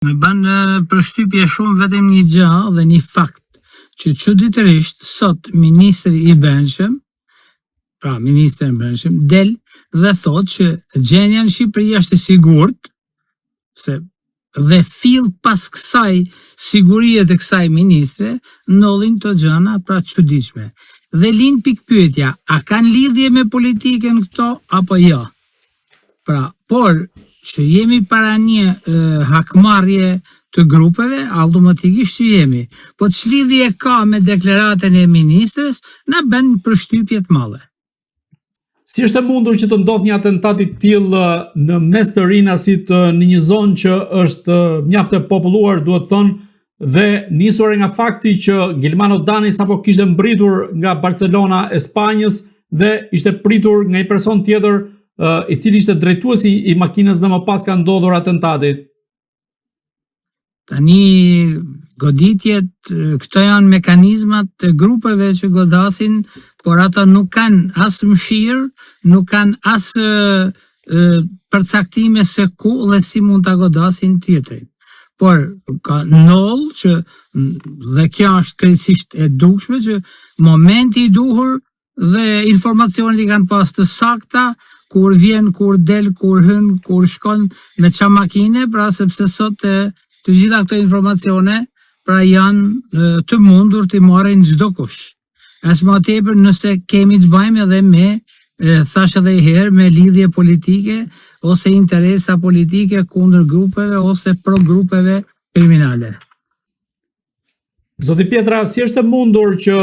Me banë përshtypje shumë vetëm një gjë dhe një fakt, që çuditërisht sot ministri i Brendshëm, del dhe thot që gjendja në Shqipëri është e sigurt, dhe fill pas kësaj sigurie të kësaj ministre, ndodhin të gjëna pra çuditshme. Dhe lind pikpyetja, a kanë lidhje me politikën këto apo jo? Por që jemi para një hakmarrje të grupeve, automatikisht që jemi. Po ç'lidhje ka me deklaratën e ministres, na bën përshtypje të mëdha. Si është e mundur që të ndodhë një atentat i tillë në mes të rinasit në një zonë që është mjaft e populluar, duhet thënë, dhe nisur nga fakti që Gilmano Dani sapo kishte mbritur nga Barcelona e Spanjës dhe ishte pritur nga një person tjetër i cili ishte drejtuesi i makinës dhe më pas ka ndodhur atentati. Tani goditjet, këto janë mekanizmat të grupeve që godasin, por ata nuk kanë as mëshirë, nuk kanë as përcaktime se ku dhe si mund ta godasin tjetrin. Por ka ndodhur që, dhe kjo është krejtësisht e dukshme, që momenti i duhur dhe informacionet i kanë pas të sakta, kur vjen, kur del, kur hyn, kur shkon me çfarë makine, pra sepse sot të gjitha këto informacione pra janë të mundur të marrin çdo kush. As më tepër nëse kemi të bëjmë edhe me, thash edhe herë, me lidhje politike ose interesa politike kundër grupeve ose pro grupeve kriminale. Zoti Pietra, si është e mundur që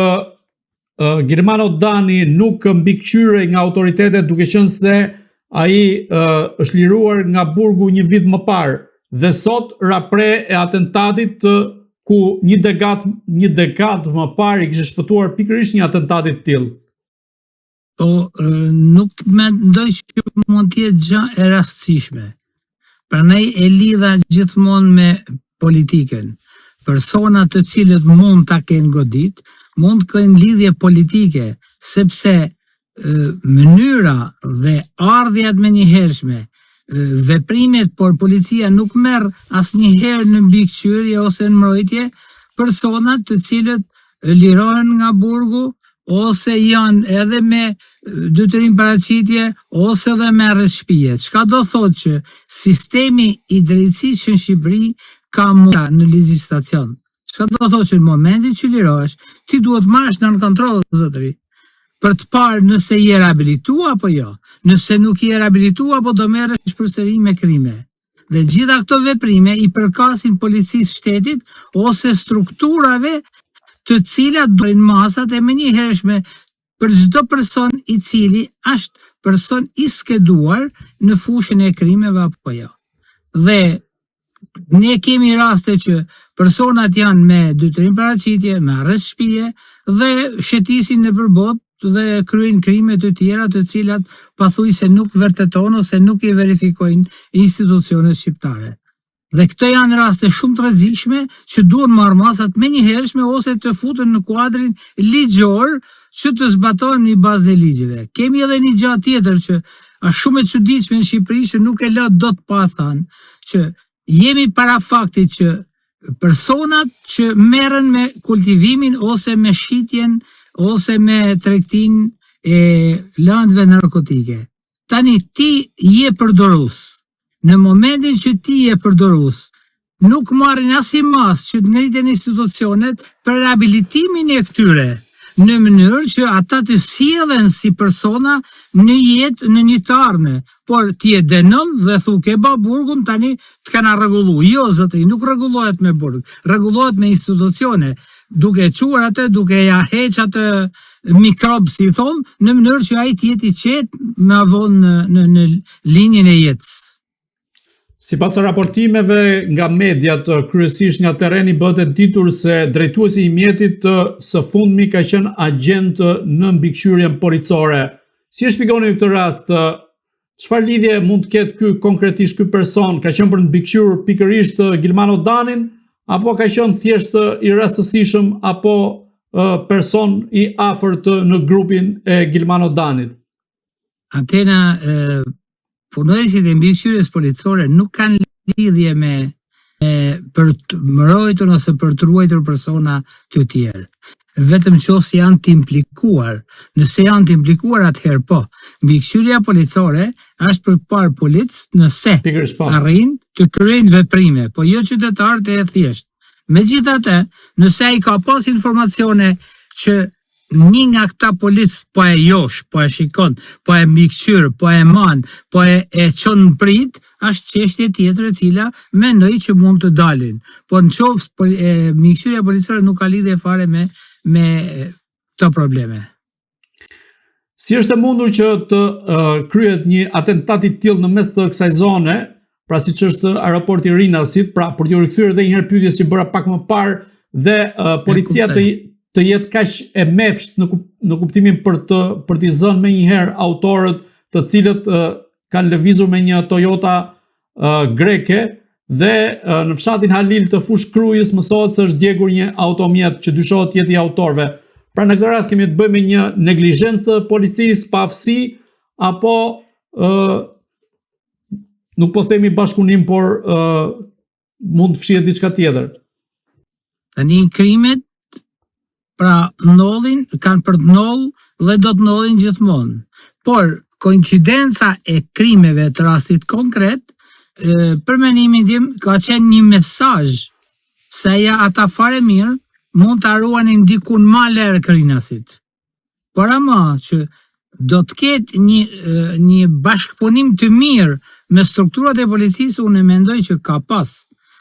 Gilmano Dani nuk mbikëqyre nga autoritetet, duke qenë se ai është liruar nga burgu një vit më parë dhe sot rapre e atentatit ku një dekadë më parë i kishte shpëtuar pikërisht një atentati të tillë. Po nuk mendoj që mund të jetë gjë e rastësishme. Prandaj e lidha gjithmonë me politikën. Persona të cilët mund ta kenë godit, mund të kenë lidhje politike, sepse mënyra dhe ardhjat menjëhershme, veprimet, por policia nuk merr asnjëherë në mbikëqyrje ose në mbrojtje personat të cilët lirohen nga burgu ose janë edhe me detyrim paraqitje ose edhe me arrest shtëpie. Çka do thotë që sistemi i drejtësisë në Shqipëri ka mundësi në legjislacion. Çka do thotë që në momentin që lirohesh, ti duhet marrësh nën kontroll zotëri, për të parë nëse je rehabilituar apo jo. Nëse nuk je rehabilituar, apo do merresh përsëri me krime. Dhe gjitha këto veprime i përkasin policisë shtetit ose strukturave të cilat dojnë masat e menjëhershme për çdo person i cili është person i skeduar në fushën e krimeve apo jo. Dhe ne kemi raste që personat janë me detyrim paraqitje, me arrest shtëpie dhe shëtisin nëpër botë dhe kryejnë krime të tjera të cilat pathuajse nuk vërteton ose nuk i verifikojnë institucionet shqiptare. Dhe këto janë raste shumë të rrezikshme që duhen marrë masat menjëhershme ose të futen në kuadrin ligjor që të zbatohen në bazën e ligjeve. Kemi edhe një gjë tjetër që është shumë e çuditshme në Shqipëri që nuk e lë dot pa thënë, që jemi para faktit që personat që merren me kultivimin ose me shitjen ose me tregtinë e lëndëve narkotike. Tani ti je përdorues. Në momentin që ti je përdorues, nuk marrin asnjë mas që të ngriten institucionet për rehabilitimin e këtyre, në mënyrë që ata të sillen si persona në jetë në një të ardhme, por ti e denon dhe thu ke ba burgun tani të kana rregullu. Jo zotëri, nuk rregullohet me burg, rregullohet me institucione, duke quar atë, duke ja heq atë mikrob, si thon, në mënyrë që ai të jetë i qetë me avon në linjën e jetës. Sipas raportimeve nga mediat, kryesisht nga terreni bëhet e ditur se drejtuesi i mjetit së fundmi ka qenë agent në mbikëqyrjen policore. Si e shpjegoni këtë rast? Çfarë lidhje mund të ketë ky konkretisht ky person? Ka qenë për të mbikëqyrur pikërisht Gilmano Danin apo ka qenë thjesht i rastësishëm apo person i afërt në grupin e Gilmano Danit? Punojësit e mbikëqyrjes policore nuk kanë lidhje me për të mbrojtur ose për të ruajtur persona të tjerë. Vetëm nëse janë të implikuar. Nëse janë të implikuar, atëherë po. Mbikëqyrja policore është për parë policë nëse arrin të kryejnë veprime, po jo qytetarët e thjesht. Megjithatë, nëse ai ka pas informacione që një nga këta policë po e josh, po e shikon, po e mbikëqyr, po e man, po e çon në prit, është çështje tjetër e cila mendoj që mund të dalin. Po në qoftë mbikëqyrja policore nuk ka lidhje fare me këto probleme. Si është e mundur që të kryet një atentat i tillë në mes të kësaj zone, pra siç është aeroporti Rinasit, pra për t'ju rikthyer edhe një herë pyetjes që bëra pak më parë, dhe policia të jetë kaq e mefsht në kuptimin për t'i zënë me një herë autorët të cilët kanë lëvizur me një Toyota greke, dhe në fshatin Halil të Fush Krujës mësohet se është djegur një automjet që dyshohet të jetë i autorëve. Pra në këtë rast kemi të bëjmë me një neglizhencë të policisë, paaftësi, apo nuk po themi bashkëpunim, por mund të fshihet diçka tjetër. Tani krimet pra ndodhin, kanë për të ndodhur dhe do të ndodhin gjithmonë. Por koincidenca e krimeve të rastit konkret, për mendimin tim, ka qenë një mesazh se ja ata fare mirë mund të ruanin dikun ma lërë Rinasit. Por ama që do të ketë një bashkëpunim të mirë me strukturat e policisë, unë mendoj që ka pas,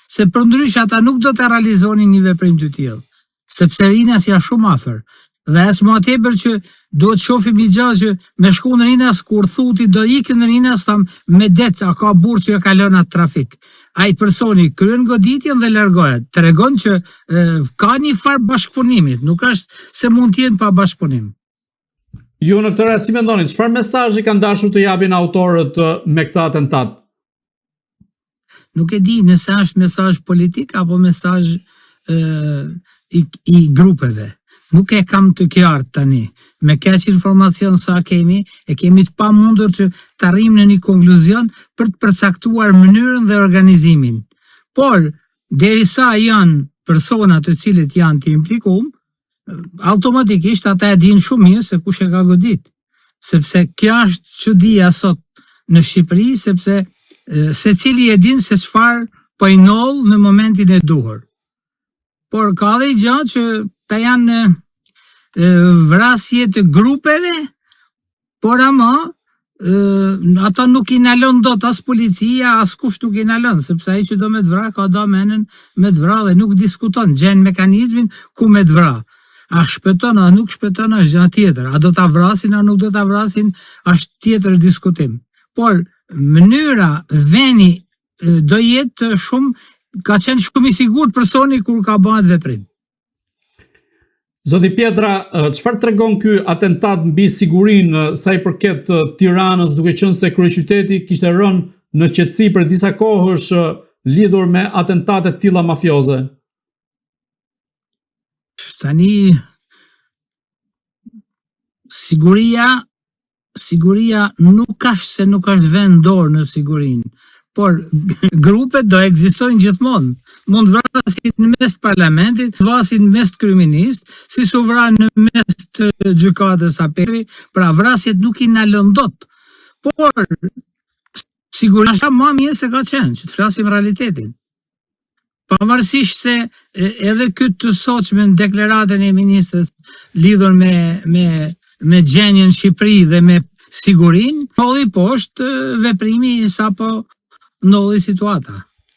se përndryshe ata nuk do të realizonin një veprim të tillë, sepse Rinas ja shumë afër. Dhe as më tepër që duhet shohim një gjë që me shku në Rinas, kur thuti do ikën në Rinas, tham me det, a ka burr që e kalon atë trafik. Ai personi kryen goditjen dhe largohet. Tregon që ka një farë bashkëpunimit, nuk është se mund të jenë pa bashkëpunim. Ju në këtë rast si mendoni, çfarë mesazhi kanë dashur të japin autorët me këtë atentat? Nuk e di nëse është mesazh politik apo mesazh i grupeve. Nuk e kam të qartë tani. Me kaq informacion sa kemi, e kemi të pamundur të arrijmë në një konkluzion për të përcaktuar mënyrën dhe organizimin. Por derisa janë persona të cilët janë të implikuar, automatikisht ata e dinë shumë mirë se kush e ka godit. Sepse kjo është çudia sot në Shqipëri, sepse secili e din se çfarë po i noll në momentin e duhur. Por ka dhe i gjatë që ta janë vrasje të grupeve, por ama ata nuk i nalon dot as policia, as kush nuk i nalon, sepse ai që do me të vra, ka do menen me të vra dhe nuk diskuton, gjen mekanizmin ku me të vra. A shpëton, a nuk shpëton, është gjë tjetër. A do ta vrasin, a nuk do ta vrasin, është tjetër diskutim. Por mënyra, veni do jetë shumë, ka qenë shumë i sigurt personi kur ka bëhet veprim. Zoti Pietra, çfarë tregon ky atentat mbi sigurinë sa i përket Tiranës, duke qenë se kryeqyteti kishte rënë në qetësi për disa kohësh lidhur me atentate të tilla mafioze? Tani siguria nuk është vendor në sigurinë, por grupet do ekzistojnë gjithmonë. Mund vrasin në mes të parlamentit, vrasin në mes të kryeministit, si su vran në mes të gjykatës aperi, pra vrasjet nuk i nalon dot. Por sigurisht më mirë se ka qenë, që të flasim realitetin. Pavarësisht se edhe këtë të sotshme në deklaratën e ministrës lidhur me gjenjen Shqipëri dhe me sigurinë, ndodhi poshtë veprimi sapo ndodhi situata.